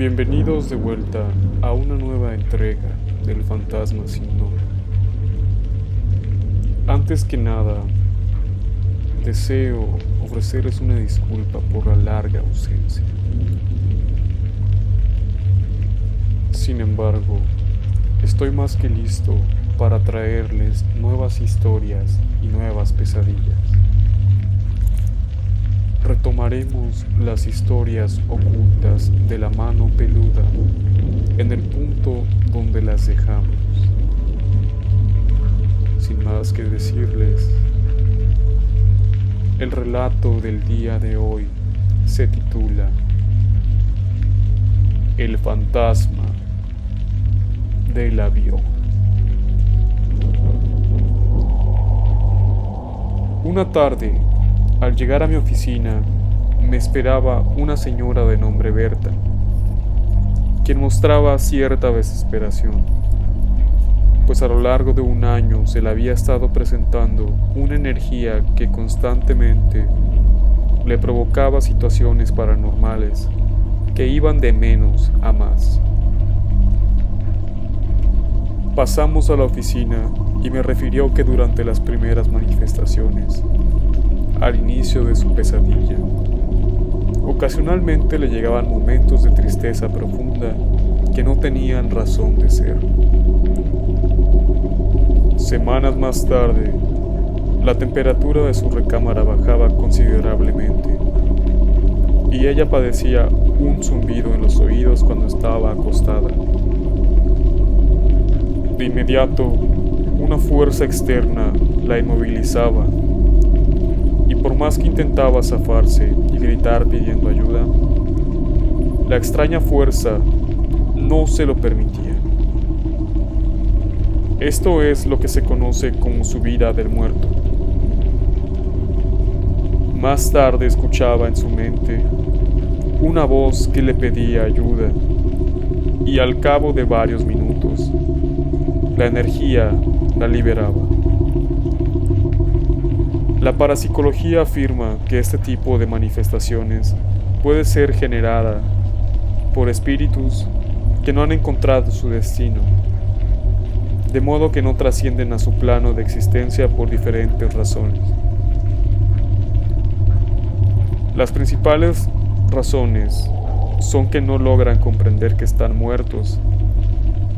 Bienvenidos de vuelta a una nueva entrega del Fantasma sin nombre. Antes que nada, deseo ofrecerles una disculpa por la larga ausencia. Sin embargo, estoy más que listo para traerles nuevas historias y nuevas pesadillas. Retomaremos las historias ocultas de la mano peluda en el punto donde las dejamos. Sin más que decirles, el relato del día de hoy se titula El fantasma del avión. Una tarde, al llegar a mi oficina, me esperaba una señora de nombre Berta, quien mostraba cierta desesperación, pues a lo largo de un año se le había estado presentando una energía que constantemente le provocaba situaciones paranormales que iban de menos a más. Pasamos a la oficina y me refirió que durante las primeras manifestaciones, al inicio de su pesadilla, ocasionalmente le llegaban momentos de tristeza profunda que no tenían razón de ser. Semanas más tarde, la temperatura de su recámara bajaba considerablemente y ella padecía un zumbido en los oídos cuando estaba acostada. De inmediato, una fuerza externa la inmovilizaba y por más que intentaba zafarse y gritar pidiendo ayuda, la extraña fuerza no se lo permitía. Esto es lo que se conoce como subida del muerto. Más tarde escuchaba en su mente una voz que le pedía ayuda y al cabo de varios minutos, la energía la liberaba. La parapsicología afirma que este tipo de manifestaciones puede ser generada por espíritus que no han encontrado su destino, de modo que no trascienden a su plano de existencia por diferentes razones. Las principales razones son que no logran comprender que están muertos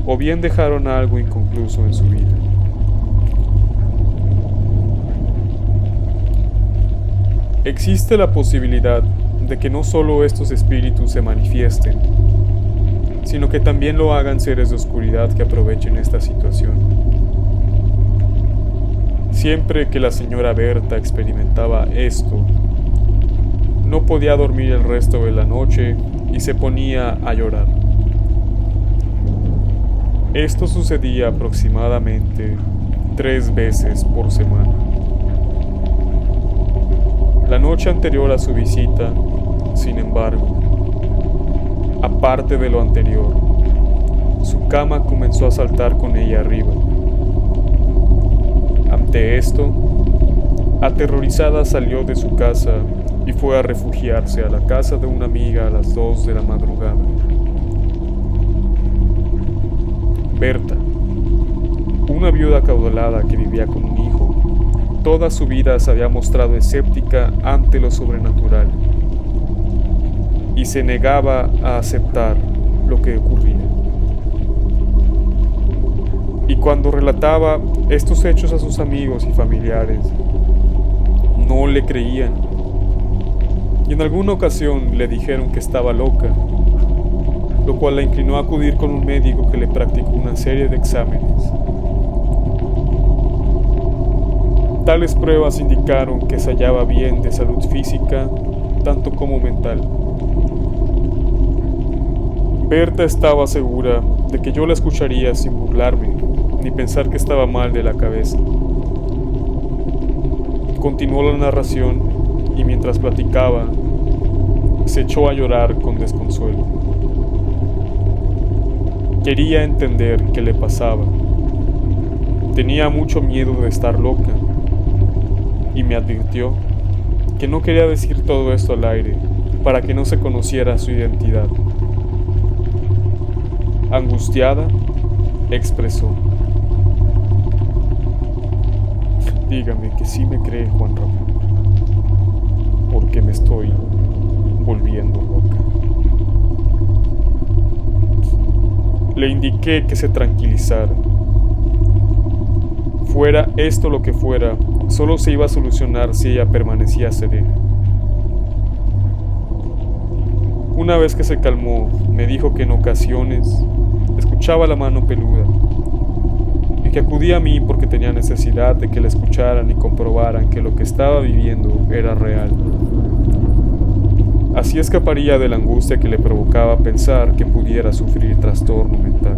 o bien dejaron algo inconcluso en su vida. Existe la posibilidad de que no solo estos espíritus se manifiesten, sino que también lo hagan seres de oscuridad que aprovechen esta situación. Siempre que la señora Berta experimentaba esto, no podía dormir el resto de la noche y se ponía a llorar. Esto sucedía aproximadamente 3 veces por semana. La noche anterior a su visita, sin embargo, aparte de lo anterior, su cama comenzó a saltar con ella arriba. Ante esto, aterrorizada salió de su casa y fue a refugiarse a la casa de una amiga a las 2 de la madrugada. Berta, una viuda acaudalada que vivía con un hijo, toda su vida se había mostrado escéptica ante lo sobrenatural y se negaba a aceptar lo que ocurría. Y cuando relataba estos hechos a sus amigos y familiares, no le creían. Y en alguna ocasión le dijeron que estaba loca, lo cual la inclinó a acudir con un médico que le practicó una serie de exámenes. Tales pruebas indicaron que se hallaba bien de salud física, tanto como mental. Berta estaba segura de que yo la escucharía sin burlarme, ni pensar que estaba mal de la cabeza. Continuó la narración y mientras platicaba, se echó a llorar con desconsuelo. Quería entender qué le pasaba. Tenía mucho miedo de estar loca y me advirtió que no quería decir todo esto al aire para que no se conociera su identidad. Angustiada, expresó: dígame que sí me cree, Juan Ramón, porque me estoy volviendo loca. Le indiqué que se tranquilizara. Fuera esto lo que fuera, solo se iba a solucionar si ella permanecía serena. Una vez que se calmó, me dijo que en ocasiones escuchaba la mano peluda y que acudía a mí porque tenía necesidad de que la escucharan y comprobaran que lo que estaba viviendo era real. Así escaparía de la angustia que le provocaba pensar que pudiera sufrir trastorno mental.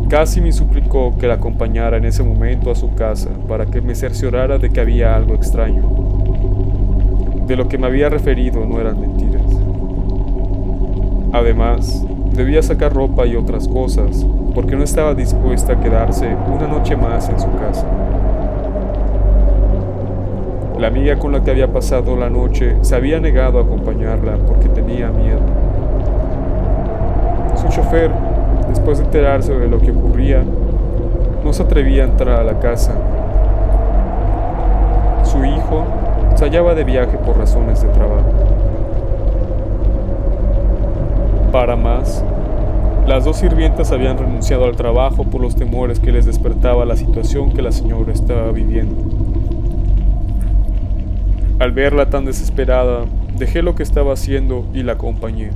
Casi me suplicó que la acompañara en ese momento a su casa para que me cerciorara de que había algo extraño. De lo que me había referido no eran mentiras. Además, debía sacar ropa y otras cosas, porque no estaba dispuesta a quedarse una noche más en su casa. La amiga con la que había pasado la noche se había negado a acompañarla porque tenía miedo. Su chofer, después de enterarse de lo que ocurría, no se atrevía a entrar a la casa. Su hijo se hallaba de viaje por razones de trabajo. Para más, las dos sirvientas habían renunciado al trabajo por los temores que les despertaba la situación que la señora estaba viviendo. Al verla tan desesperada, dejé lo que estaba haciendo y la acompañé.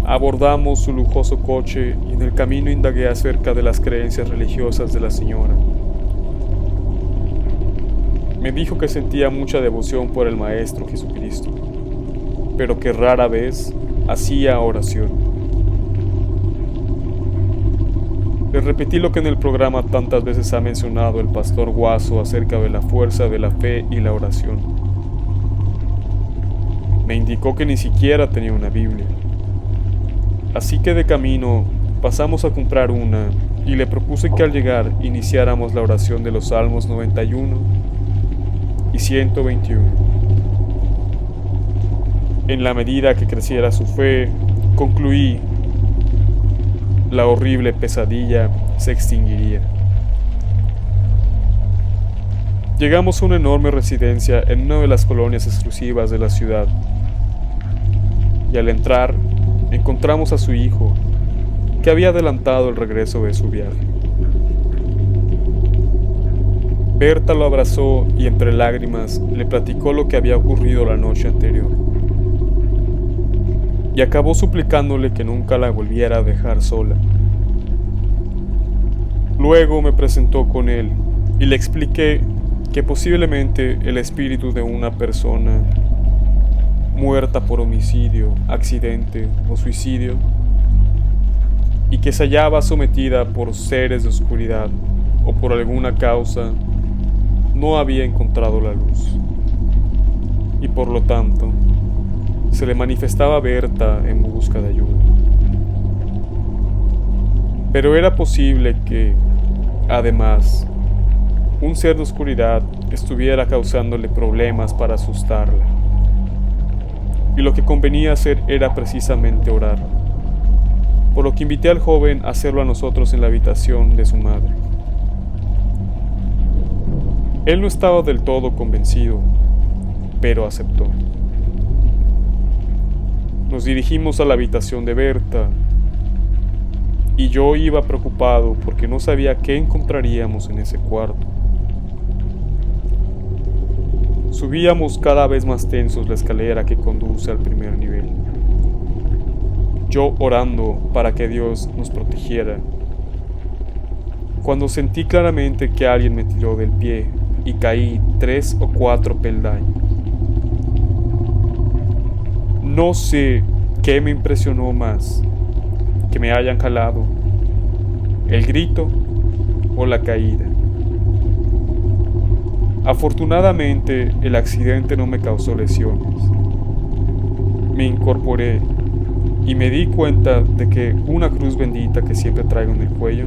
Abordamos su lujoso coche y en el camino indagué acerca de las creencias religiosas de la señora. Me dijo que sentía mucha devoción por el Maestro Jesucristo, pero que rara vez hacía oración. Le repetí lo que en el programa tantas veces ha mencionado el pastor Guaso acerca de la fuerza de la fe y la oración. Me indicó que ni siquiera tenía una Biblia. Así que de camino pasamos a comprar una y le propuse que al llegar iniciáramos la oración de los Salmos 91 y 121. En la medida que creciera su fe, concluí, la horrible pesadilla se extinguiría. Llegamos a una enorme residencia en una de las colonias exclusivas de la ciudad. Y al entrar, encontramos a su hijo, que había adelantado el regreso de su viaje. Berta lo abrazó y entre lágrimas le platicó lo que había ocurrido la noche anterior. Y acabó suplicándole que nunca la volviera a dejar sola. Luego me presentó con él y le expliqué que posiblemente el espíritu de una persona muerta por homicidio, accidente o suicidio, y que se hallaba sometida por seres de oscuridad o por alguna causa, no había encontrado la luz. Y por lo tanto, se le manifestaba a Berta en busca de ayuda. Pero era posible que, además, un ser de oscuridad estuviera causándole problemas para asustarla. Y lo que convenía hacer era precisamente orar, por lo que invité al joven a hacerlo a nosotros en la habitación de su madre. Él no estaba del todo convencido, pero aceptó. Nos dirigimos a la habitación de Berta, y yo iba preocupado porque no sabía qué encontraríamos en ese cuarto. Subíamos cada vez más tensos la escalera que conduce al primer nivel. Yo orando para que Dios nos protegiera, cuando sentí claramente que alguien me tiró del pie y caí 3 o 4 peldaños. No sé qué me impresionó más, que me hayan jalado, el grito o la caída. Afortunadamente, el accidente no me causó lesiones. Me incorporé y me di cuenta de que una cruz bendita que siempre traigo en el cuello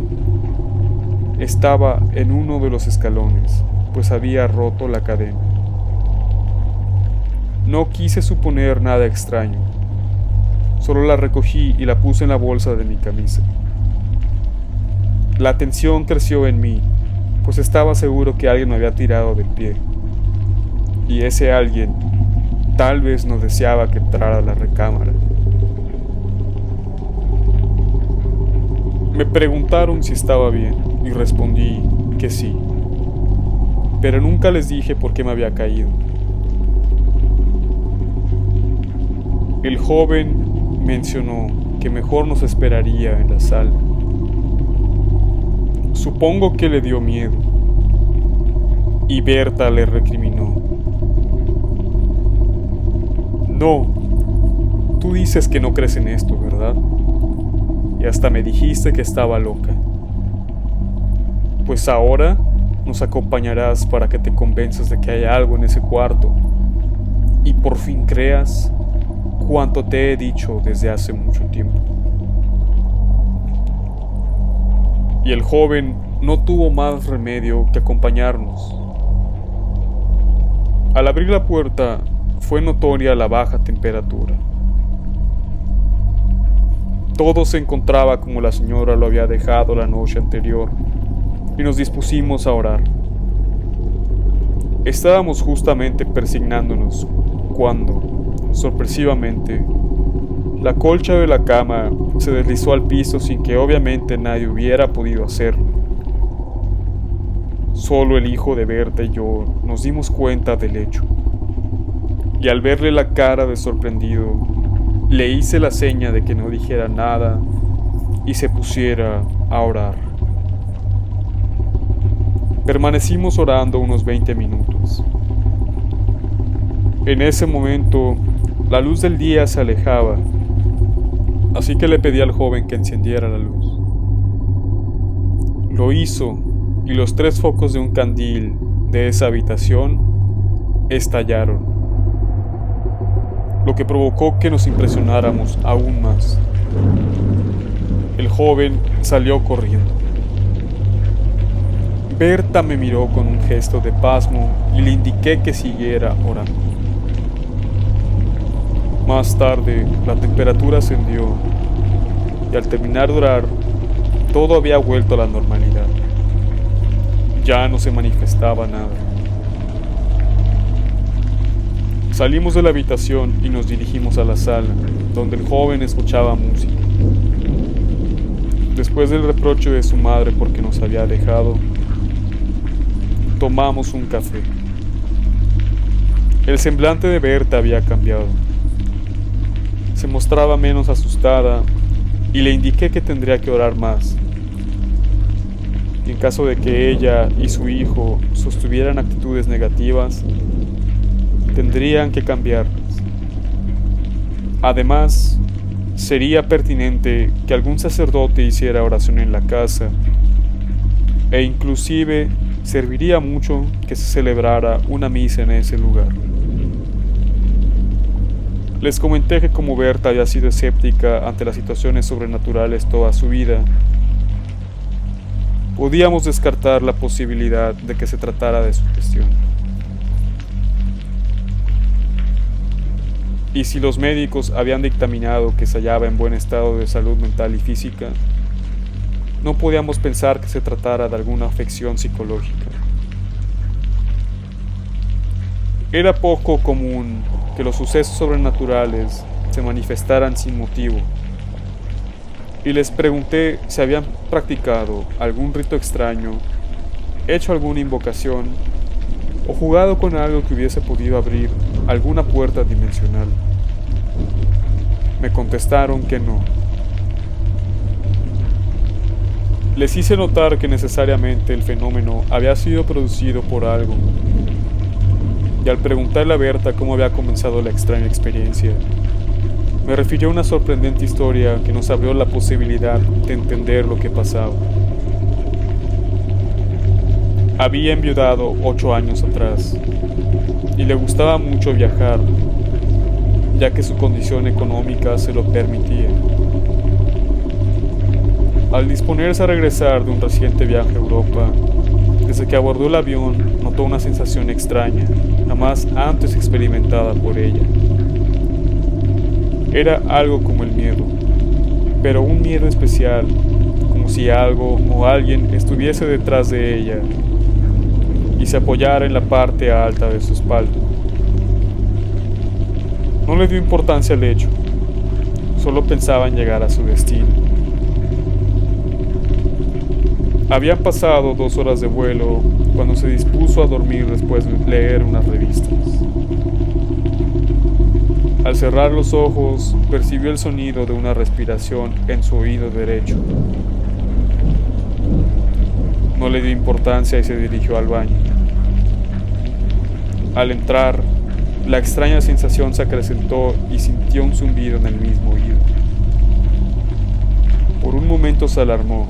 estaba en uno de los escalones, pues había roto la cadena. No quise suponer nada extraño, Solo la recogí y la puse en la bolsa de mi camisa. La tensión creció en mí, pues estaba seguro que alguien me había tirado del pie. Y ese alguien tal vez no deseaba que entrara a la recámara. Me preguntaron si estaba bien y respondí que sí, pero nunca les dije por qué me había caído. El joven mencionó que mejor nos esperaría en la sala. Supongo que le dio miedo, y Berta le recriminó: "No, tú dices que no crees en esto, ¿verdad? Y hasta me dijiste que estaba loca. Pues ahora nos acompañarás para que te convenzas de que hay algo en ese cuarto y por fin creas cuanto te he dicho desde hace mucho tiempo". Y el joven no tuvo más remedio que acompañarnos. Al abrir la puerta fue notoria la baja temperatura. Todo se encontraba como la señora lo había dejado la noche anterior, y nos dispusimos a orar. Estábamos justamente persignándonos cuando, sorpresivamente, la colcha de la cama se deslizó al piso sin que obviamente nadie hubiera podido hacerlo. Solo el hijo de Berta y yo nos dimos cuenta del hecho, y al verle la cara de sorprendido, le hice la seña de que no dijera nada y se pusiera a orar. Permanecimos orando unos 20 minutos. En ese momento, la luz del día se alejaba, así que le pedí al joven que encendiera la luz. Lo hizo, y los 3 focos de un candil de esa habitación estallaron, lo que provocó que nos impresionáramos aún más. El joven salió corriendo. Berta me miró con un gesto de pasmo y le indiqué que siguiera orando. Más tarde, la temperatura ascendió y al terminar de orar, todo había vuelto a la normalidad. Ya no se manifestaba nada. Salimos de la habitación y nos dirigimos a la sala, donde el joven escuchaba música. Después del reproche de su madre porque nos había dejado, tomamos un café. El semblante de Berta había cambiado. Se mostraba menos asustada y le indiqué que tendría que orar más. Y en caso de que ella y su hijo sostuvieran actitudes negativas, tendrían que cambiarlas. Además, sería pertinente que algún sacerdote hiciera oración en la casa, e inclusive serviría mucho que se celebrara una misa en ese lugar. Les comenté que como Berta había sido escéptica ante las situaciones sobrenaturales toda su vida, podíamos descartar la posibilidad de que se tratara de sugestión. Y si los médicos habían dictaminado que se hallaba en buen estado de salud mental y física, no podíamos pensar que se tratara de alguna afección psicológica. Era poco común que los sucesos sobrenaturales se manifestaran sin motivo, y les pregunté si habían practicado algún rito extraño, hecho alguna invocación o jugado con algo que hubiese podido abrir alguna puerta dimensional. Me contestaron que no. Les hice notar que necesariamente el fenómeno había sido producido por algo, y al preguntarle a Berta cómo había comenzado la extraña experiencia, me refirió a una sorprendente historia que nos abrió la posibilidad de entender lo que pasaba. Había enviudado 8 años atrás y le gustaba mucho viajar, ya que su condición económica se lo permitía. Al disponerse a regresar de un reciente viaje a Europa, desde que abordó el avión notó una sensación extraña, jamás antes experimentada por ella. Era algo como el miedo, pero un miedo especial, como si algo o alguien estuviese detrás de ella y se apoyara en la parte alta de su espalda. No le dio importancia al hecho, solo pensaba en llegar a su destino. Habían pasado 2 horas de vuelo cuando se dispuso a dormir después de leer unas revistas. Al cerrar los ojos, percibió el sonido de una respiración en su oído derecho. No le dio importancia y se dirigió al baño. Al entrar, la extraña sensación se acrecentó y sintió un zumbido en el mismo oído. Por un momento se alarmó,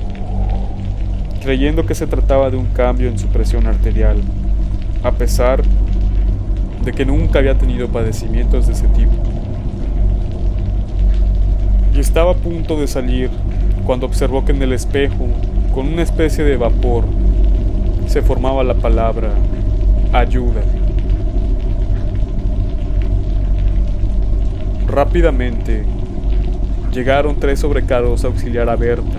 creyendo que se trataba de un cambio en su presión arterial, a pesar de que nunca había tenido padecimientos de ese tipo. Y estaba a punto de salir cuando observó que en el espejo, con una especie de vapor, se formaba la palabra ayuda. Rápidamente llegaron 3 sobrecargos a auxiliar a Berta,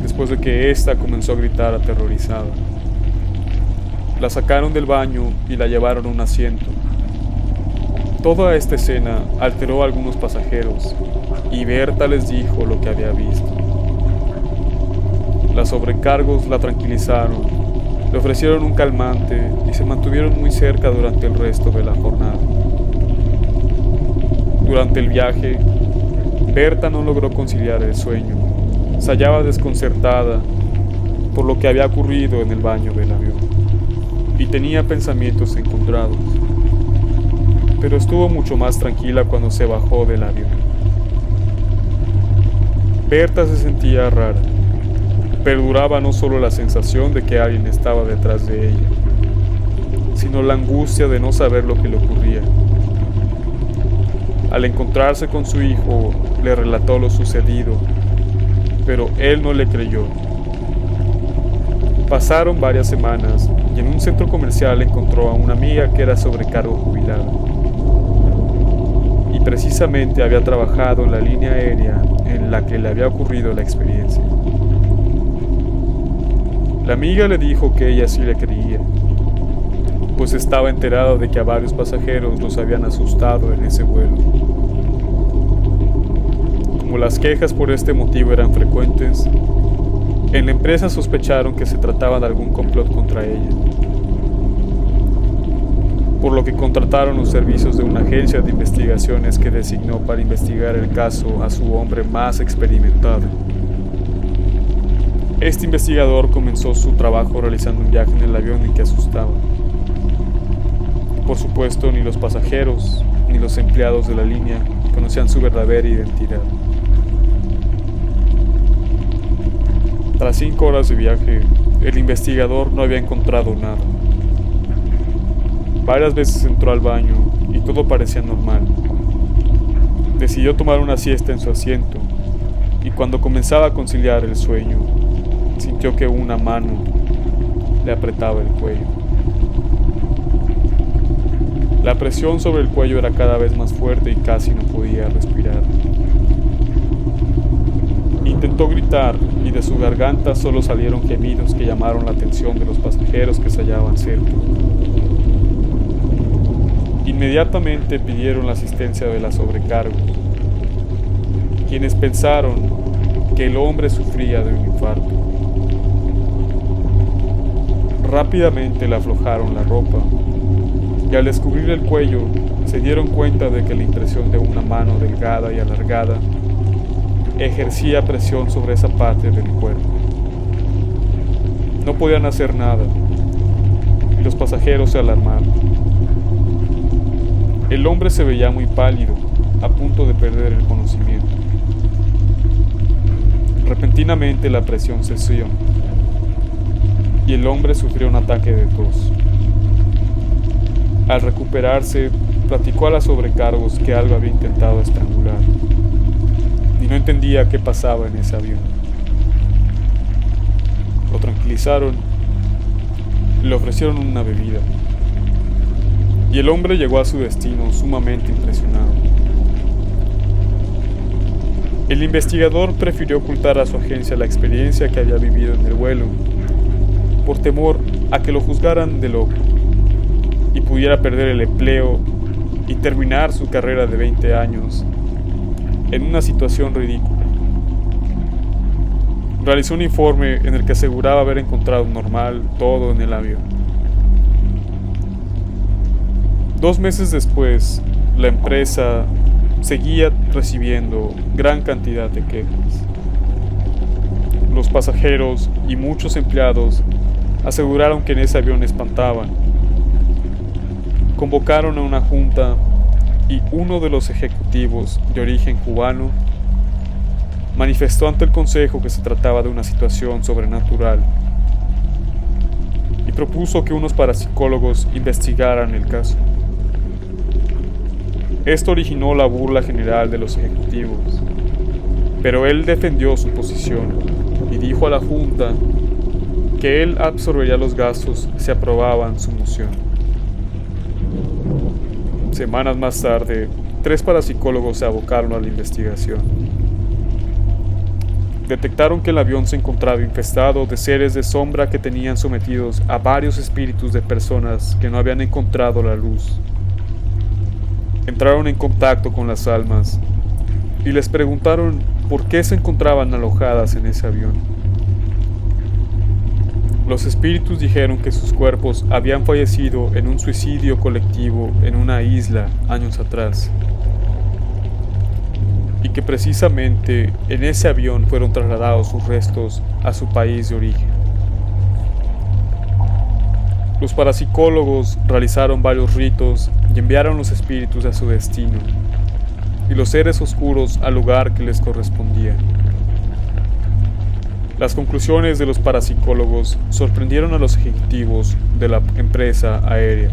después de que ésta comenzó a gritar aterrorizada. La sacaron del baño y la llevaron a un asiento. Toda esta escena alteró a algunos pasajeros y Berta les dijo lo que había visto. Las sobrecargos la tranquilizaron, le ofrecieron un calmante y se mantuvieron muy cerca durante el resto de la jornada. Durante el viaje, Berta no logró conciliar el sueño. Se hallaba desconcertada por lo que había ocurrido en el baño del avión y tenía pensamientos encontrados. Pero estuvo mucho más tranquila cuando se bajó del avión. Berta se sentía rara. Perduraba no solo la sensación de que alguien estaba detrás de ella, sino la angustia de no saber lo que le ocurría. Al encontrarse con su hijo, le relató lo sucedido, pero él no le creyó. Pasaron varias semanas y en un centro comercial encontró a una amiga que era sobrecargo jubilada. Y precisamente había trabajado en la línea aérea en la que le había ocurrido la experiencia. La amiga le dijo que ella sí le creía, pues estaba enterada de que a varios pasajeros los habían asustado en ese vuelo. Como las quejas por este motivo eran frecuentes, en la empresa sospecharon que se trataba de algún complot contra ella, por lo que contrataron los servicios de una agencia de investigaciones que designó para investigar el caso a su hombre más experimentado. Este investigador comenzó su trabajo realizando un viaje en el avión en que asustaba. Por supuesto, ni los pasajeros ni los empleados de la línea conocían su verdadera identidad. Tras 5 horas de viaje, el investigador no había encontrado nada. Varias veces entró al baño y todo parecía normal. Decidió tomar una siesta en su asiento y cuando comenzaba a conciliar el sueño, sintió que una mano le apretaba el cuello. La presión sobre el cuello era cada vez más fuerte y casi no podía respirar. Intentó gritar y de su garganta solo salieron gemidos que llamaron la atención de los pasajeros que se hallaban cerca. Inmediatamente pidieron la asistencia de la sobrecargo, quienes pensaron que el hombre sufría de un infarto. Rápidamente le aflojaron la ropa y al descubrir el cuello se dieron cuenta de que la impresión de una mano delgada y alargada ejercía presión sobre esa parte del cuerpo. No podían hacer nada y los pasajeros se alarmaron. El hombre se veía muy pálido, a punto de perder el conocimiento. Repentinamente la presión cesó y el hombre sufrió un ataque de tos. Al recuperarse, platicó a las sobrecargos que algo había intentado estrangular y no entendía qué pasaba en ese avión. Lo tranquilizaron y le ofrecieron una bebida. Y el hombre llegó a su destino sumamente impresionado. El investigador prefirió ocultar a su agencia la experiencia que había vivido en el vuelo, por temor a que lo juzgaran de loco y pudiera perder el empleo y terminar su carrera de 20 años en una situación ridícula. Realizó un informe en el que aseguraba haber encontrado normal todo en el avión. 2 meses después, la empresa seguía recibiendo gran cantidad de quejas. Los pasajeros y muchos empleados aseguraron que en ese avión espantaban. Convocaron a una junta y uno de los ejecutivos de origen cubano manifestó ante el consejo que se trataba de una situación sobrenatural y propuso que unos parapsicólogos investigaran el caso. Esto originó la burla general de los ejecutivos, pero él defendió su posición y dijo a la junta que él absorbería los gastos si aprobaban su moción. Semanas más tarde, 3 parapsicólogos se abocaron a la investigación. Detectaron que el avión se encontraba infestado de seres de sombra que tenían sometidos a varios espíritus de personas que no habían encontrado la luz. Entraron en contacto con las almas y les preguntaron por qué se encontraban alojadas en ese avión. Los espíritus dijeron que sus cuerpos habían fallecido en un suicidio colectivo en una isla años atrás, y que precisamente en ese avión fueron trasladados sus restos a su país de origen. Los parapsicólogos realizaron varios ritos y enviaron los espíritus a su destino, y los seres oscuros al lugar que les correspondía. Las conclusiones de los parapsicólogos sorprendieron a los ejecutivos de la empresa aérea,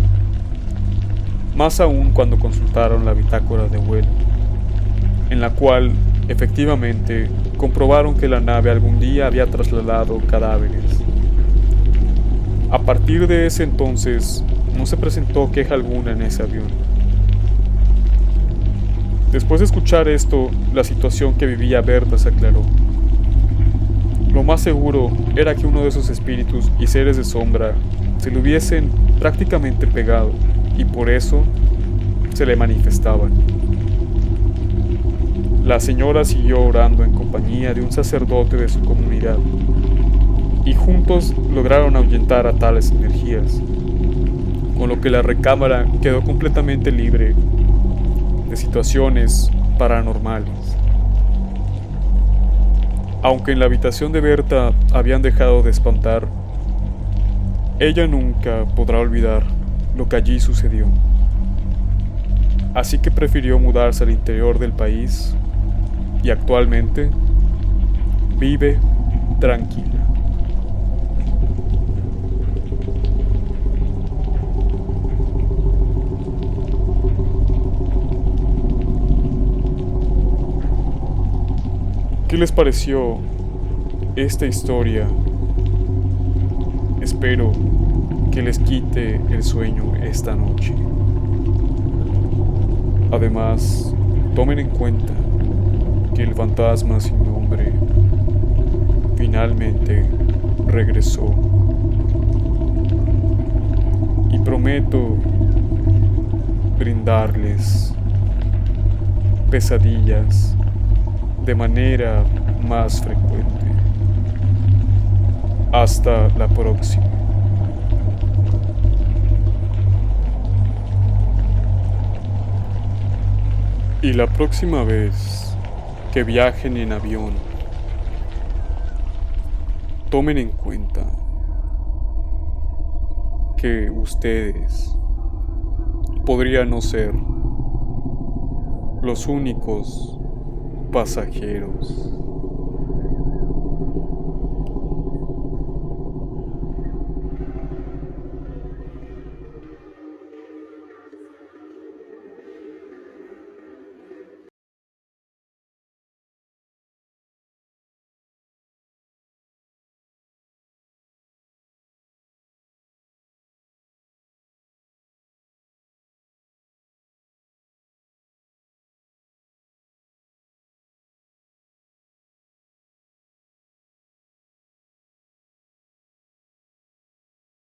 más aún cuando consultaron la bitácora de vuelo, en la cual, efectivamente, comprobaron que la nave algún día había trasladado cadáveres. A partir de ese entonces, no se presentó queja alguna en ese avión. Después de escuchar esto, la situación que vivía Berta se aclaró. Lo más seguro era que uno de esos espíritus y seres de sombra se le hubiesen prácticamente pegado y por eso se le manifestaban. La señora siguió orando en compañía de un sacerdote de su comunidad y juntos lograron ahuyentar a tales energías, con lo que la recámara quedó completamente libre de situaciones paranormales. Aunque en la habitación de Berta habían dejado de espantar, ella nunca podrá olvidar lo que allí sucedió. Así que prefirió mudarse al interior del país y actualmente vive tranquila. ¿Qué les pareció esta historia? Espero que les quite el sueño esta noche. Además, tomen en cuenta que el fantasma sin nombre finalmente regresó. Y prometo brindarles pesadillas de manera más frecuente. Hasta la próxima. Y la próxima vez que viajen en avión, tomen en cuenta que ustedes podrían no ser los únicos pasajeros.